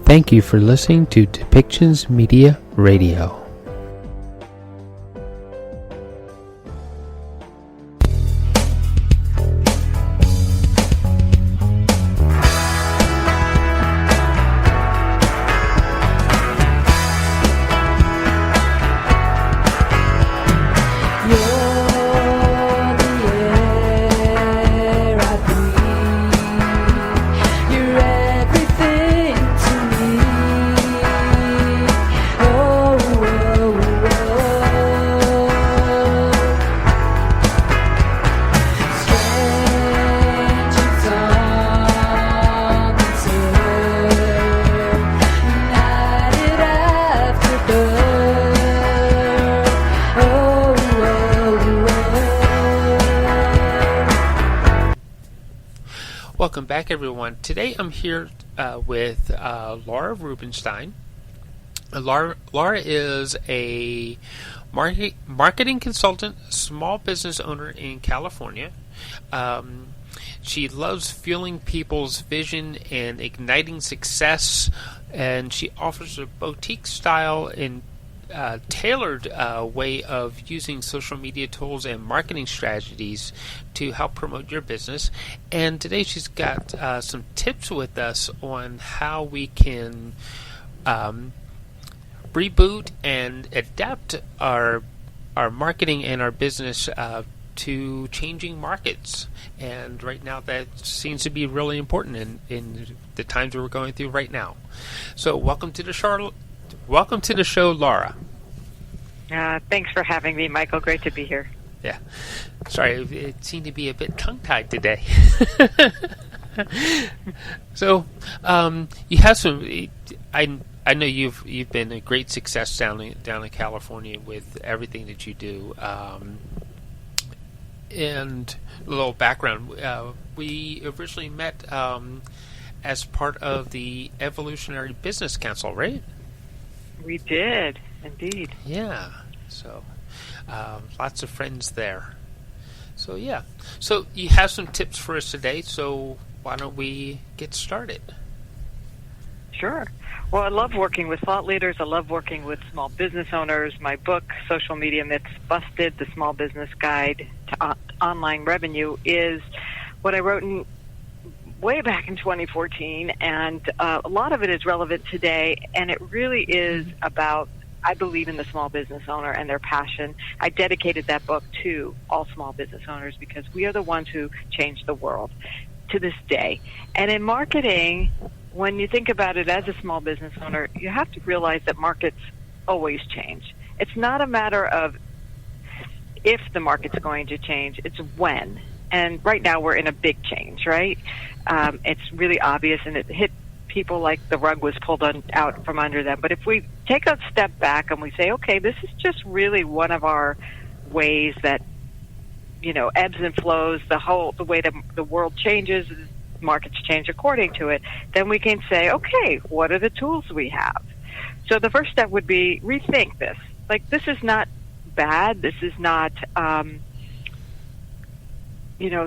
Thank you for listening to Depictions Media Radio. Welcome back, everyone. Today I'm here with Laura Rubinstein. Laura is a marketing consultant, small business owner in California. She loves fueling people's vision and igniting success, and she offers a boutique style and tailored way of using social media tools and marketing strategies to help promote your business. And today she's got some tips with us on how we can reboot and adapt our marketing and our business to changing markets. And right now that seems to be really important in the times that we're going through right now. So welcome to the show, Laura. Thanks for having me, Michael. Great to be here. Yeah. Sorry, it seemed to be a bit tongue-tied today. So, you have some. I know you've been a great success down in California with everything that you do. And a little background: we originally met as part of the Evolutionary Business Council, right? We did, indeed. Yeah. So, lots of friends there. So, yeah. So, you have some tips for us today, so why don't we get started? Sure. Well, I love working with thought leaders. I love working with small business owners. My book, Social Media Myths Busted, The Small Business Guide to Online Revenue, is what I wrote way back in 2014, and a lot of it is relevant today, and it really is about, I believe in the small business owner and their passion. I dedicated that book to all small business owners because we are the ones who change the world to this day. And in marketing, when you think about it as a small business owner, you have to realize that markets always change. It's not a matter of if the market's going to change, it's when. And right now we're in a big change, right? It's really obvious, and it hit people like the rug was pulled out from under them. But if we take a step back and we say, okay, this is just really one of our ways that, ebbs and flows, the way the world changes, markets change according to it, then we can say, okay, what are the tools we have? So the first step would be rethink this. Like, this is not bad. This is not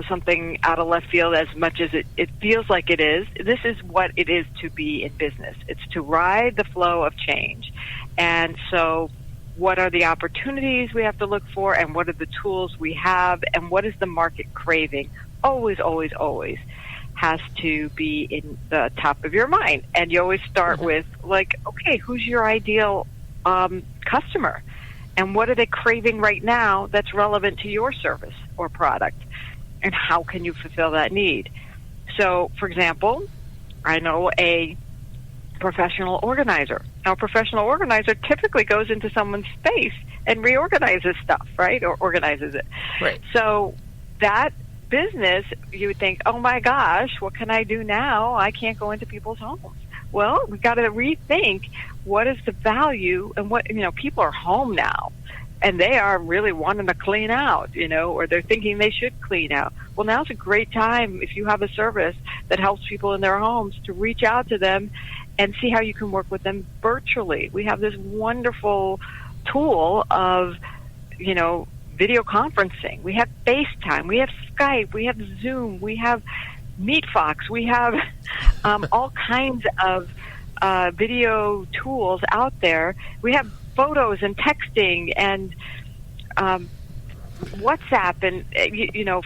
something out of left field as much as it feels like it is. This is what it is to be in business. It's to ride the flow of change. And so what are the opportunities we have to look for, and what are the tools we have, and what is the market craving? Always, always, always has to be in the top of your mind. And you always start with, like, okay, who's your ideal customer? And what are they craving right now that's relevant to your service or product? And how can you fulfill that need? So, for example, I know a professional organizer. Now, a professional organizer typically goes into someone's space and reorganizes stuff, right? Or organizes it. Right. So that business, you would think, oh my gosh, what can I do now? I can't go into people's homes. Well, we've got to rethink what is the value, and what, people are home now. And they are really wanting to clean out, or they're thinking they should clean out. Well, now's a great time, if you have a service that helps people in their homes, to reach out to them and see how you can work with them virtually. We have this wonderful tool of, video conferencing. We have FaceTime. We have Skype. We have Zoom. We have MeetFox. We have all kinds of video tools out there. We have photos and texting and WhatsApp, and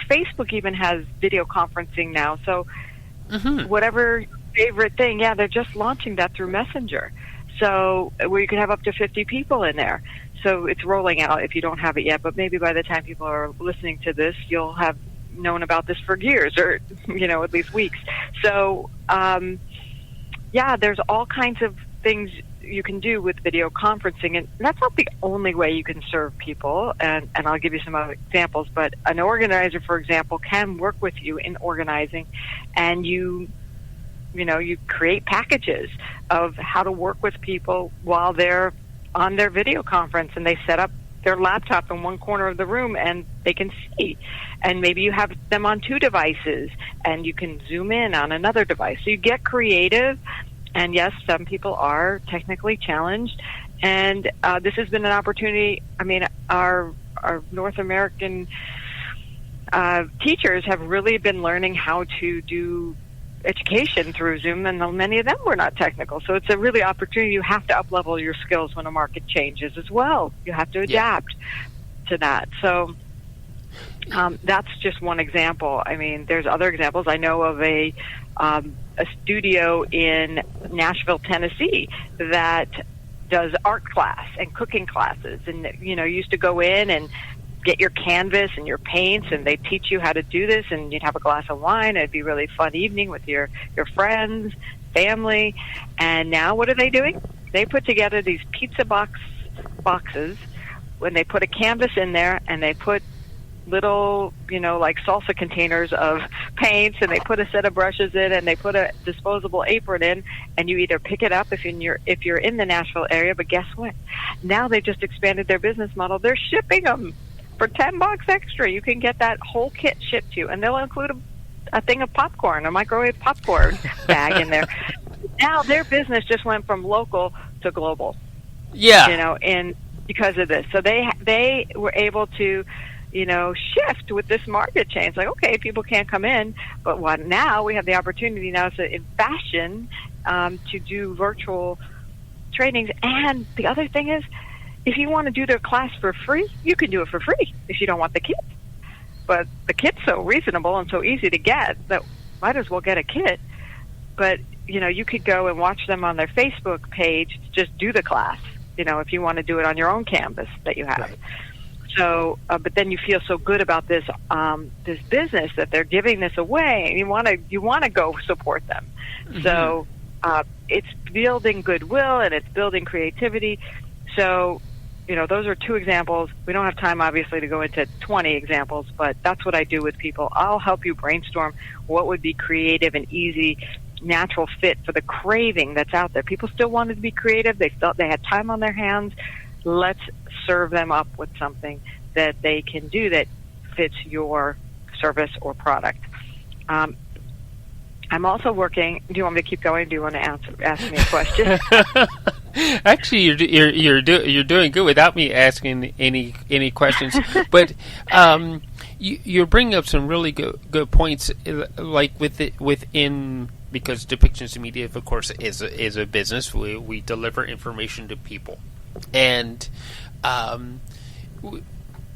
Facebook even has video conferencing now. So whatever your favorite thing, they're just launching that through Messenger. So where you can have up to 50 people in there. So it's rolling out if you don't have it yet, but maybe by the time people are listening to this, you'll have known about this for years or, at least weeks. So, there's all kinds of things you can do with video conferencing, and that's not the only way you can serve people, and I'll give you some other examples, but an organizer, for example, can work with you in organizing, and you create packages of how to work with people while they're on their video conference, and they set up their laptop in one corner of the room and they can see. And maybe you have them on 2 devices and you can zoom in on another device. So you get creative, and yes, some people are technically challenged, and this has been an opportunity. I mean, our North American teachers have really been learning how to do education through Zoom, and many of them were not technical. So it's a really opportunity. You have to up-level your skills when a market changes as well. You have to adapt to that. So that's just one example. I mean, there's other examples. I know of a studio in Nashville, Tennessee that does art class and cooking classes, and you used to go in and get your canvas and your paints, and they teach you how to do this, and you'd have a glass of wine. It'd be a really fun evening with your friends, family. And now what are they doing? They put together these pizza boxes when they put a canvas in there, and they put little, like salsa containers of paints, and they put a set of brushes in, and they put a disposable apron in, and you either pick it up if you're in the Nashville area. But guess what? Now they just expanded their business model. They're shipping them for $10 extra. You can get that whole kit shipped to you, and they'll include a thing of popcorn, a microwave popcorn bag in there. Now their business just went from local to global. Yeah. And because of this, so they were able to, shift with this market change. Like, okay, people can't come in, but now we have the opportunity now in fashion to do virtual trainings. And the other thing is, if you want to do their class for free, you can do it for free if you don't want the kit. But the kit's so reasonable and so easy to get that might as well get a kit. But, you could go and watch them on their Facebook page, just do the class, if you want to do it on your own canvas that you have. Right. So, but then you feel so good about this this business that they're giving this away, and you want to go support them. Mm-hmm. So it's building goodwill, and it's building creativity. So, those are 2 examples. We don't have time, obviously, to go into 20 examples, but that's what I do with people. I'll help you brainstorm what would be creative and easy, natural fit for the craving that's out there. People still wanted to be creative. They felt they had time on their hands. Let's serve them up with something that they can do that fits your service or product. I'm also working. Do you want me to keep going? Do you want to ask me a question? Actually, you're doing good without me asking any questions. But you're bringing up some really good points, like within, because Depictions Media, of course, is a business. We deliver information to people, and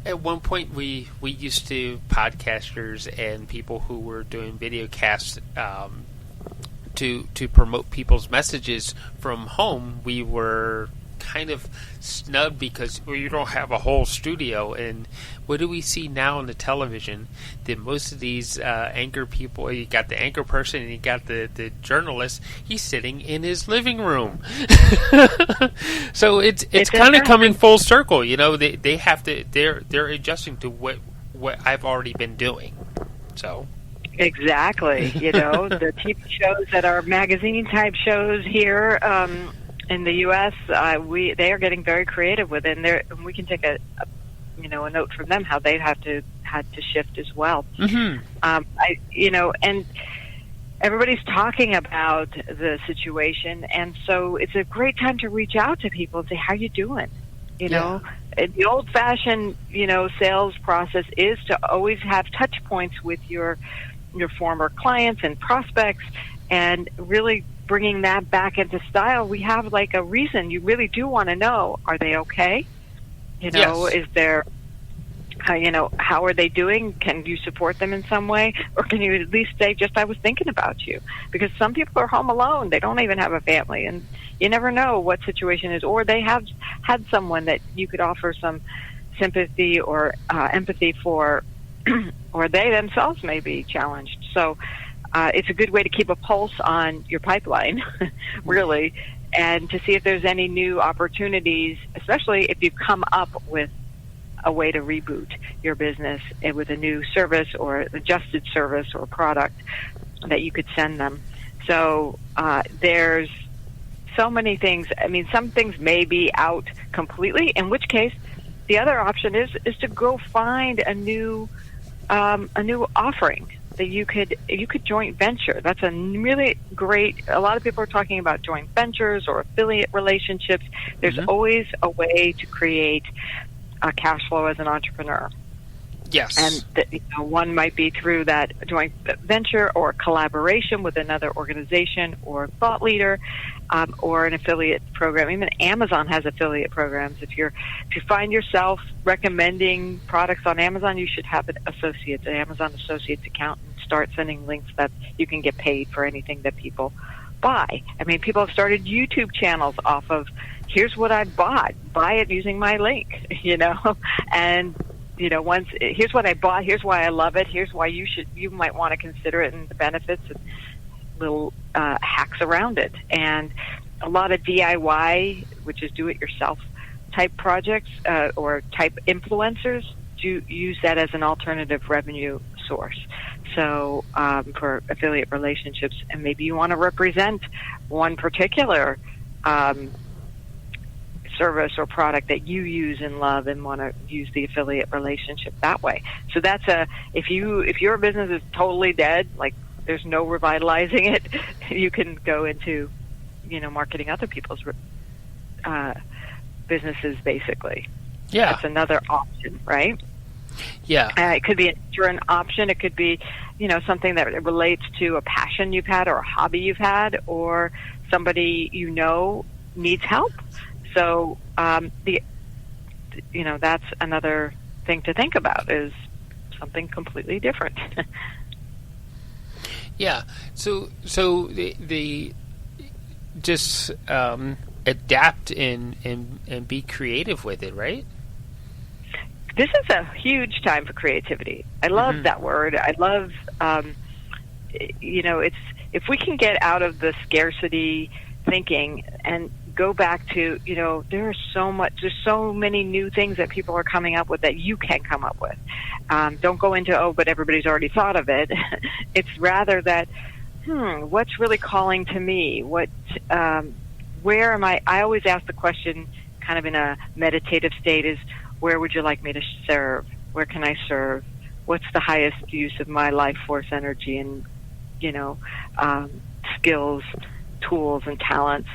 at one point we used to podcasters and people who were doing video casts to promote people's messages from home. We were kind of snubbed because you don't have a whole studio. And what do we see now on the television? That most of these anchor people, you got the anchor person and you got the journalist, he's sitting in his living room. So it's kind of coming full circle. They have to, they're adjusting to what I've already been doing. So exactly. The TV shows that are magazine type shows here in the U.S., they are getting very creative with it, and we can take a note from them how they had to shift as well. Mm-hmm. And everybody's talking about the situation, and so it's a great time to reach out to people and say, "How you doing?" The old-fashioned sales process is to always have touch points with your your former clients and prospects, and really bringing that back into style. We have like a reason. You really do want to know, are they okay? Yes. Is there, how are they doing? Can you support them in some way? Or can you at least say, just, I was thinking about you? Because some people are home alone. They don't even have a family. And you never know what situation is. Or they have had someone that you could offer some sympathy or empathy for, or they themselves may be challenged. So it's a good way to keep a pulse on your pipeline, really, and to see if there's any new opportunities, especially if you've come up with a way to reboot your business with a new service or adjusted service or product that you could send them. So there's so many things. I mean, some things may be out completely, in which case the other option is to go find a new offering that you could joint venture. That's a really great. A lot of people are talking about joint ventures or affiliate relationships. There's always a way to create a cash flow as an entrepreneur. Yes. And one might be through that joint venture or collaboration with another organization or thought leader, or an affiliate program. Even Amazon has affiliate programs. If you find yourself recommending products on Amazon, you should have an Amazon Associates account, and start sending links that you can get paid for anything that people buy. I mean, people have started YouTube channels off of, here's what I bought, buy it using my link, and here's what I bought, here's why I love it, here's why you might want to consider it, and the benefits, and little hacks around it. And a lot of DIY, which is do-it-yourself type projects or type influencers, do use that as an alternative revenue source. So for affiliate relationships, and maybe you want to represent one particular service or product that you use and love, and want to use the affiliate relationship that way. So that's if your business is totally dead, like there's no revitalizing it, you can go into marketing other people's businesses, basically. Yeah, that's another option, right? Yeah. It could be an insurance option. It could be something that relates to a passion you've had or a hobby you've had, or somebody needs help. So that's another thing to think about, is something completely different. Yeah. So the just adapt and be creative with it, right? This is a huge time for creativity. I love that word. I love, it's, if we can get out of the scarcity thinking and go back to, there's so many new things that people are coming up with that you can come up with. Don't go into, but everybody's already thought of it. It's rather that, what's really calling to me? Where am I? I always ask the question, kind of in a meditative state, is, where would you like me to serve? Where can I serve? What's the highest use of my life force, energy, and skills, tools, and talents?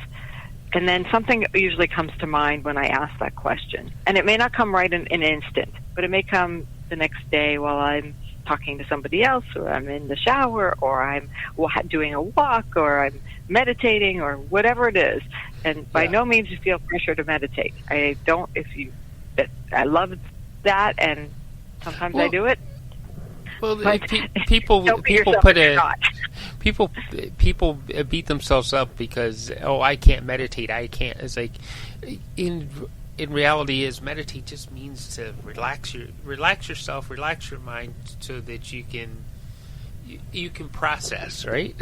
And then something usually comes to mind when I ask that question. And it may not come right in an instant, but it may come the next day while I'm talking to somebody else, or I'm in the shower, or I'm doing a walk, or I'm meditating, or whatever it is. And by no means do you feel pressure to meditate. I don't. I love that, and sometimes I do it. Well, people beat themselves up because, I can't meditate. I can't. It's like in reality, meditate just means to relax yourself, relax your mind, so that you can process, right?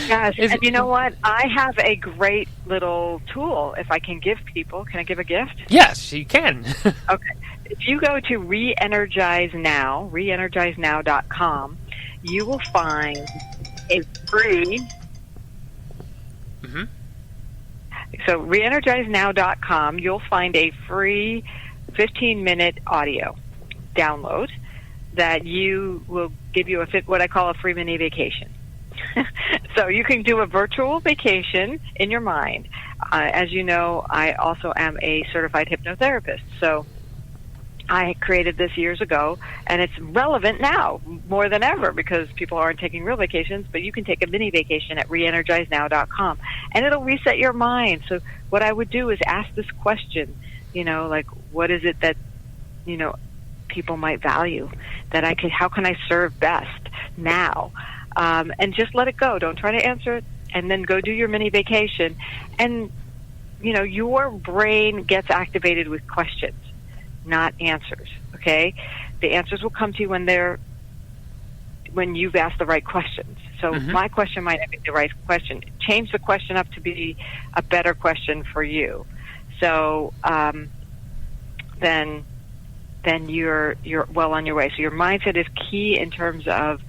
Yes, and you know what? I have a great little tool. If I can give people, can I give a gift? Yes, you can. Okay. If you go to reenergizenow.com, you will find a free. So reenergizenow.com, you'll find a free 15-minute audio download that will give you what I call a free mini vacation. So you can do a virtual vacation in your mind. As you know, I also am a certified hypnotherapist. So I created this years ago, and it's relevant now more than ever because people aren't taking real vacations, but you can take a mini vacation at reenergizenow.com, and it'll reset your mind. So what I would do is ask this question, like, what is it that, people might value that how can I serve best now? And just let it go. Don't try to answer it, and then go do your mini vacation. And, your brain gets activated with questions, not answers. Okay, the answers will come to you when you've asked the right questions. So my question might not be the right question. Change the question up to be a better question for you. So then you're well on your way. So your mindset is key in terms of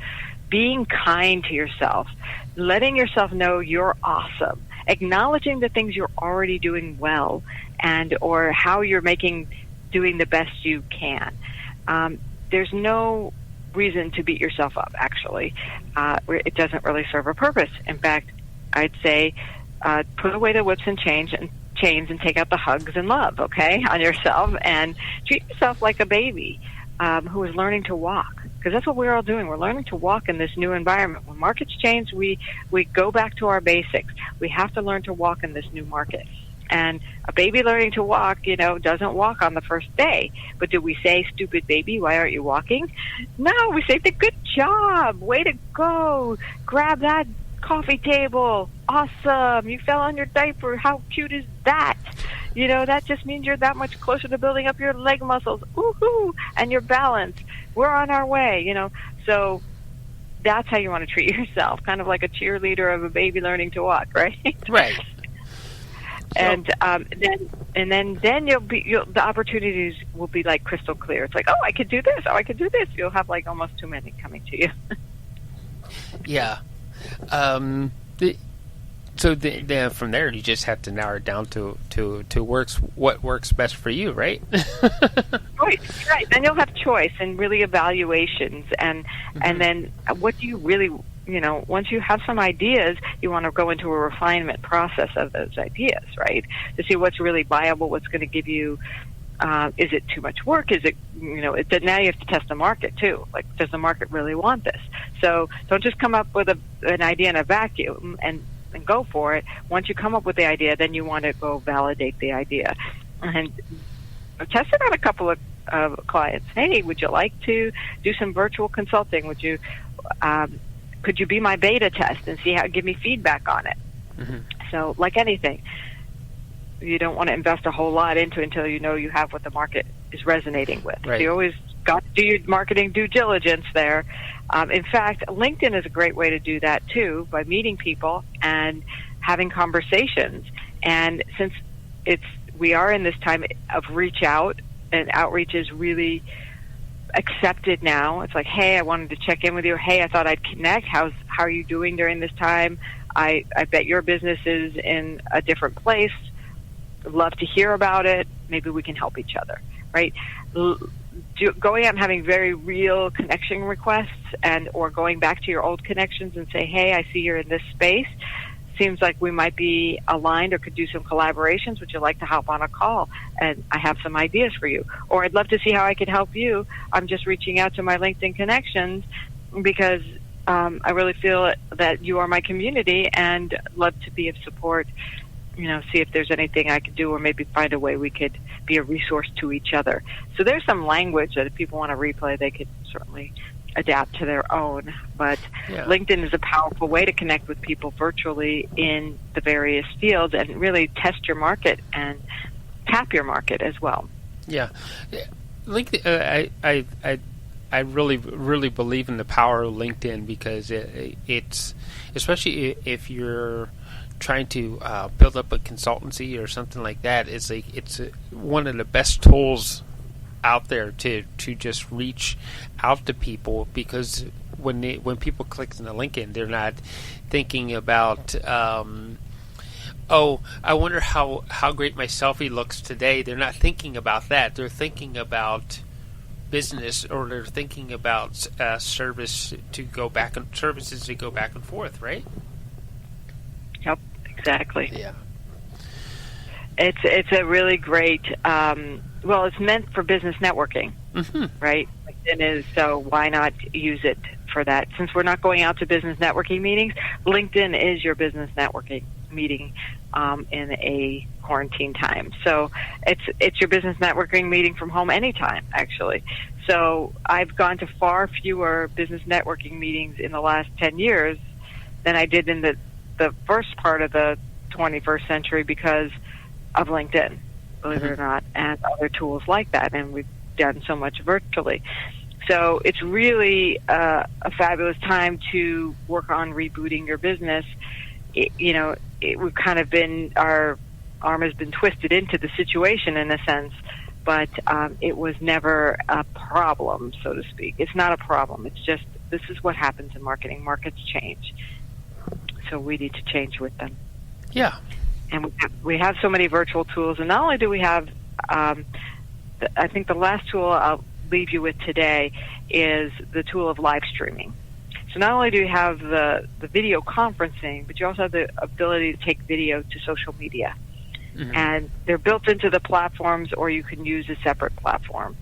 being kind to yourself, letting yourself know you're awesome, acknowledging the things you're already doing well, or how you're doing the best you can. There's no reason to beat yourself up, actually. It doesn't really serve a purpose. In fact, I'd say put away the whips and chains and take out the hugs and love, okay, on yourself, and treat yourself like a baby who is learning to walk, because that's what we're all doing. We're learning to walk in this new environment. When markets change, we go back to our basics. We have to learn to walk in this new market. And a baby learning to walk, doesn't walk on the first day. But do we say, stupid baby, why aren't you walking? No, we say, good job, way to go, grab that coffee table, awesome, you fell on your diaper, how cute is that? That just means you're that much closer to building up your leg muscles, woohoo, and your balance. We're on our way, So that's how you want to treat yourself, kind of like a cheerleader of a baby learning to walk, right? Right. And then the opportunities will be like crystal clear. It's like, oh, I could do this. Oh, I could do this. You'll have like almost too many coming to you. Yeah. So from there, you just have to narrow it down to what works best for you, right? Right. Then you'll have choice and really evaluations, and then what do you really, once you have some ideas, you want to go into a refinement process of those ideas, right? To see what's really viable, what's going to give you. Is it too much work? Is it, now you have to test the market too. Like, does the market really want this? So don't just come up with an idea in a vacuum and go for it. Once you come up with the idea, then you want to go validate the idea. And test it on a couple of clients. Hey, would you like to do some virtual consulting? Could you be my beta test and give me feedback on it? So like anything, you don't want to invest a whole lot into it until you have what the market is resonating with. Right. So you always got to do your marketing due diligence there. In fact, LinkedIn is a great way to do that too, by meeting people and having conversations. And since we are in this time of reach out, and outreach is really accepted now. It's like, hey, I wanted to check in with you. Hey, I thought I'd connect. How are you doing during this time? I bet your business is in a different place. Love to hear about it. Maybe we can help each other, right? Going out and having very real connection requests, or going back to your old connections and say, hey, I see you're in this space. Seems like we might be aligned or could do some collaborations. Would you like to hop on a call? And I have some ideas for you. Or I'd love to see how I could help you. I'm just reaching out to my LinkedIn connections because I really feel that you are my community and love to be of support. See if there's anything I could do, or maybe find a way we could be a resource to each other. So there's some language that if people want to replay, they could certainly adapt to their own. But LinkedIn is a powerful way to connect with people virtually in the various fields and really test your market and tap your market as well. Yeah. LinkedIn, I really believe in the power of LinkedIn because it's, especially if you're trying to build up a consultancy or something like that, it's one of the best tools out there to just reach out to people, because when people click on the LinkedIn, they're not thinking about I wonder how great my selfie looks today. They're not thinking about that. They're thinking about business, or they're thinking about services to go back and forth, right? Yep, exactly. Yeah. It's a really great well, it's meant for business networking, right? LinkedIn is, so why not use it for that? Since we're not going out to business networking meetings, LinkedIn is your business networking meeting in a quarantine time. So it's your business networking meeting from home anytime, actually. So I've gone to far fewer business networking meetings in the last 10 years than I did in the first part of the 21st century because of LinkedIn, believe it or not, and other tools like that. And we've done so much virtually. So it's really a fabulous time to work on rebooting your business. We've kind of been, our arm has been twisted into the situation in a sense, but it was never a problem, so to speak. It's not a problem. It's just, this is what happens in marketing. Markets change. So we need to change with them. Yeah. And we have so many virtual tools. And not only do we have, I think the last tool I'll leave you with today is the tool of live streaming. So not only do you have the video conferencing, but you also have the ability to take video to social media. And they're built into the platforms, or you can use a separate platform.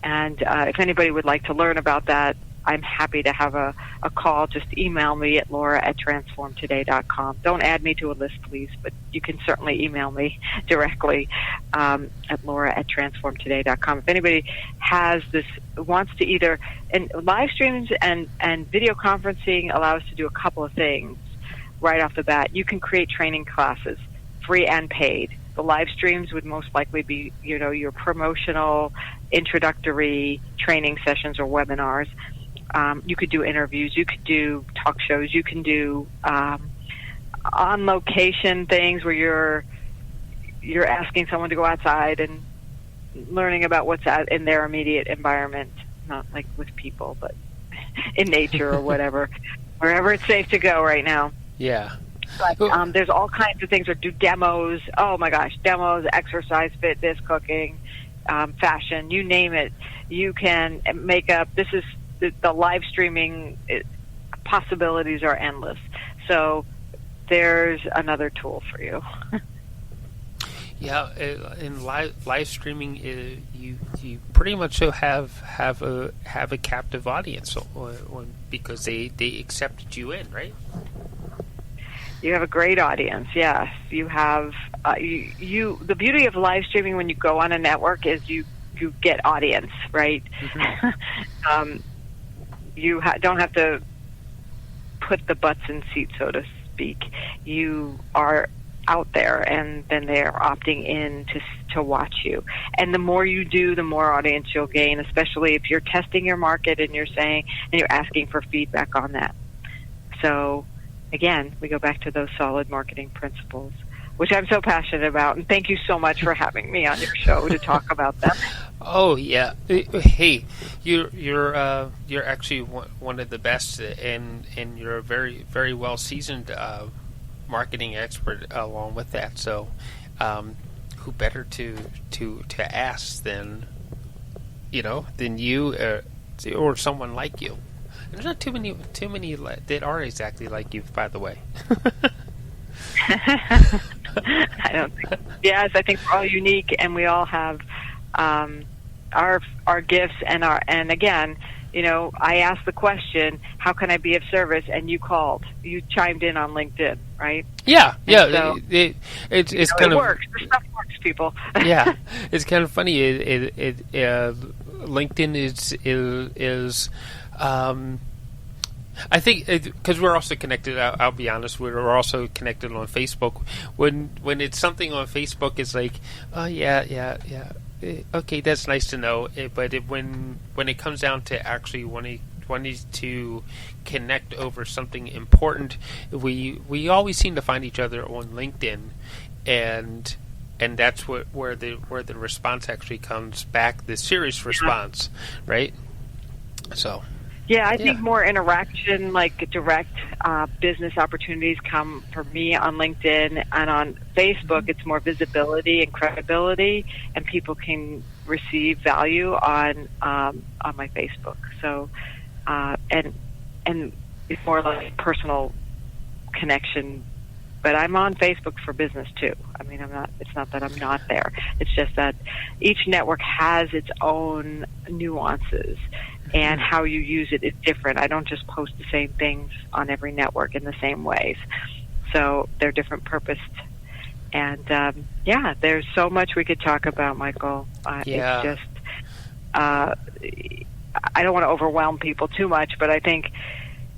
And if anybody would like to learn about that, I'm happy to have a call. Just email me at laura@transformtoday.com. Don't add me to a list, please, but you can certainly email me directly at laura@transformtoday.com. If anybody has this, wants to either, and live streams and video conferencing allow us to do a couple of things right off the bat. You can create training classes, free and paid. The live streams would most likely be, your promotional, introductory training sessions or webinars. You could do interviews, you could do talk shows, you can do on location things where you're asking someone to go outside and learning about what's out in their immediate environment, not like with people, but in nature or whatever, wherever it's safe to go right now. Yeah. But there's all kinds of things, or do demos. Oh my gosh, demos, exercise, fitness, cooking, fashion, you name it. You can make up. This is the live streaming possibilities are endless. So there's another tool for you. Yeah, in live streaming, you pretty much have a captive audience because they accepted you in, right? You have a great audience. Yes, you have. You the beauty of live streaming when you go on a network is you get audience, right? You don't have to put the butts in seats, so to speak. You are out there, and then they are opting in to watch you. And the more you do, the more audience you'll gain, especially if you're testing your market and you're asking for feedback on that. So, again, we go back to those solid marketing principles, which I'm so passionate about. And thank you so much for having me on your show to talk about them. Oh yeah, hey, you're actually one of the best, and you're a very, very well seasoned marketing expert along with that. So, who better to ask than you or someone like you? There's not too many that are exactly like you, by the way. I don't think. Yes, I think we're all unique, and we all have our gifts and again, I asked the question, how can I be of service? And you chimed in on LinkedIn, right? Yeah. So, it's kind of works. This stuff works, people. Yeah, it's kind of funny. LinkedIn is. I think because we're also connected. I'll be honest. We're also connected on Facebook. When it's something on Facebook, it's like, oh yeah. Okay, that's nice to know. But when it comes down to actually wanting to connect over something important, we always seem to find each other on LinkedIn, and that's where the response actually comes back. The serious response, right? So. Yeah, I think more interaction, like direct business opportunities come for me on LinkedIn, and on Facebook it's more visibility and credibility, and people can receive value on my Facebook. So, and it's more like personal connection but I'm on Facebook for business too. I mean, it's not that I'm not there. It's just that each network has its own nuances, and how you use it is different. I don't just post the same things on every network in the same ways. So they're different purposed. And there's so much we could talk about, Michael. It's just, I don't want to overwhelm people too much, but I think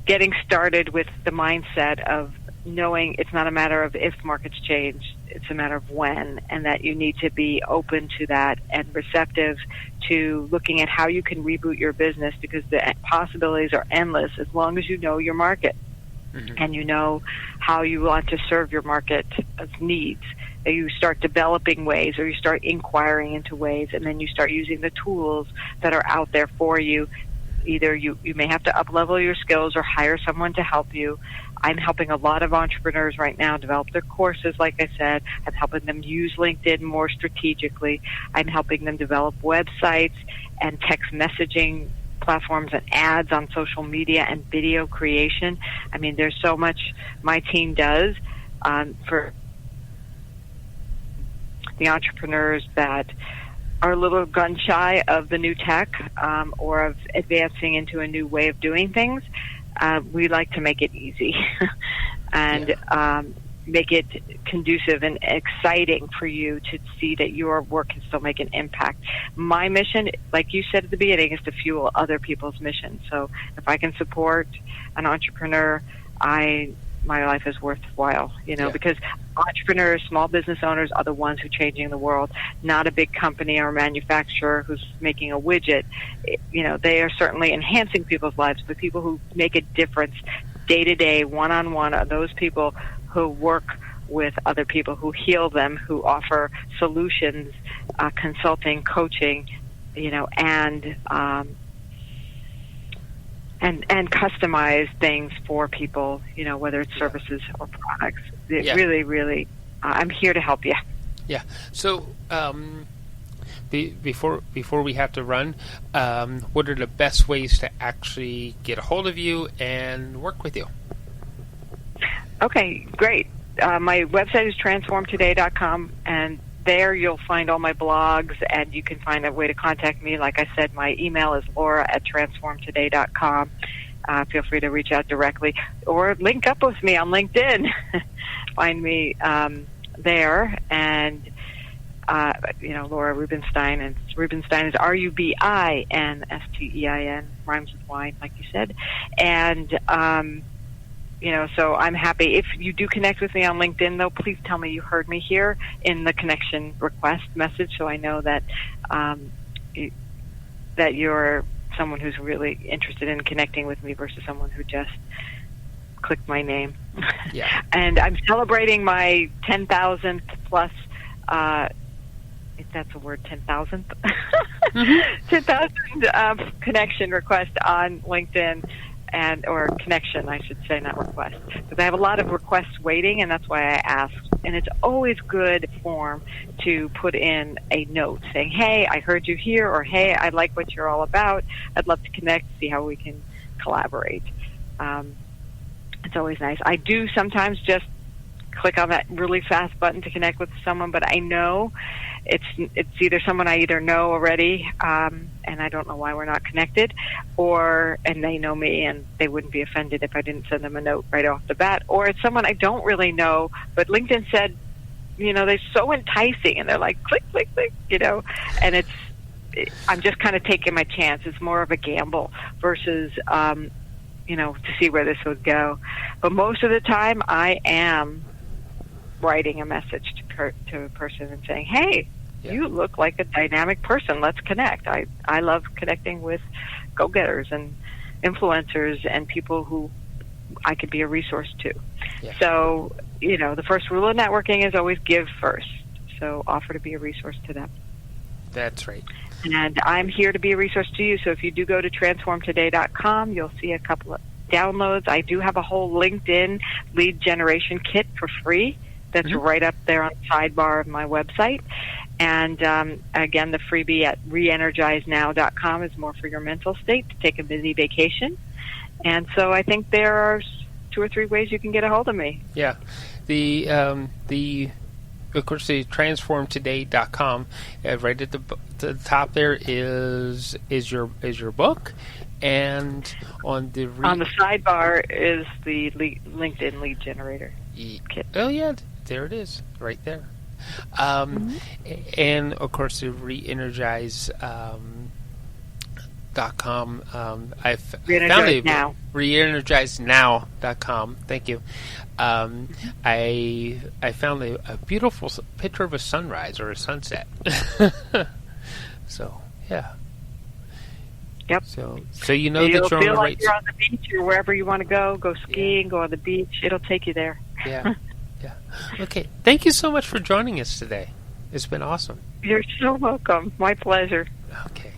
getting started with the mindset of knowing it's not a matter of if markets change, it's a matter of when, and that you need to be open to that and receptive to looking at how you can reboot your business, because the possibilities are endless as long as you know your market. Mm-hmm. And you know how you want to serve your market needs. You start developing ways, or you start inquiring into ways, and then you start using the tools that are out there for you. Either you may have to up-level your skills or hire someone to help you. I'm helping a lot of entrepreneurs right now develop their courses, like I said. I'm helping them use LinkedIn more strategically. I'm helping them develop websites and text messaging platforms and ads on social media and video creation. I mean, there's so much my team does for the entrepreneurs that are a little gun shy of the new tech or of advancing into a new way of doing things. We like to make it easy and make it conducive and exciting for you to see that your work can still make an impact. My mission, like you said at the beginning, is to fuel other people's mission. So if I can support an entrepreneur, my life is worthwhile, because entrepreneurs, small business owners are the ones who are changing the world, not a big company or manufacturer who's making a widget. They are certainly enhancing people's lives, but people who make a difference day to day, one-on-one, are those people who work with other people, who heal them, who offer solutions, consulting, coaching, and customize things for people, whether it's services or products. Really, really, I'm here to help you. Yeah. So before we have to run, what are the best ways to actually get a hold of you and work with you? Okay, great. My website is transformtoday.com, and there you'll find all my blogs, and you can find a way to contact me. Like I said, my email is laura@transformtoday.com. Feel free to reach out directly or link up with me on LinkedIn. Find me there, and Laura Rubinstein, and Rubinstein is Rubinstein, rhymes with wine, like you said. And so I'm happy. If you do connect with me on LinkedIn, though, please tell me you heard me here in the connection request message, so I know that that you're someone who's really interested in connecting with me versus someone who just clicked my name. Yeah. And I'm celebrating my 10,000th plus, if that's a word, 10,000th? Mm-hmm. 10,000 connection request on LinkedIn. Or connection, I should say, not request. Because I have a lot of requests waiting, and that's why I asked. And it's always good form to put in a note saying, hey, I heard you here, or hey, I like what you're all about. I'd love to connect, see how we can collaborate. It's always nice. I do sometimes just click on that really fast button to connect with someone, but I know it's either someone I either know already, and I don't know why we're not connected, and they know me and they wouldn't be offended if I didn't send them a note right off the bat, or it's someone I don't really know, but LinkedIn said, they're so enticing, and they're like, click, click, click, and I'm just kind of taking my chance. It's more of a gamble versus, to see where this would go. But most of the time I am writing a message to a person and saying, hey, you look like a dynamic person. Let's connect. I love connecting with go-getters and influencers and people who I could be a resource to. Yeah. So, the first rule of networking is always give first. So offer to be a resource to them. That's right. And I'm here to be a resource to you. So if you do go to transformtoday.com, you'll see a couple of downloads. I do have a whole LinkedIn lead generation kit for free. That's right up there on the sidebar of my website. And again, the freebie at reenergizenow.com is more for your mental state to take a busy vacation. And so I think there's 2 or 3 ways you can get a hold of me. Yeah. The of course, the transformtoday.com, right at the top there is your book, and on the sidebar is the LinkedIn lead generator kit. Oh yeah, there it is, right there. And of course, the Reenergize.com. I found it now. Reenergizenow.com. Thank you. I found a beautiful picture of a sunrise or a sunset. So yeah. Yep. So you know that you're on the right. You're on the beach or wherever you want to go skiing, go on the beach. It'll take you there. Yeah. Yeah. Okay. Thank you so much for joining us today. It's been awesome. You're so welcome. My pleasure. Okay.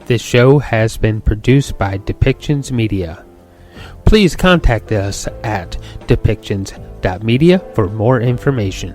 This show has been produced by Depictions Media. Please contact us at depictions.media for more information.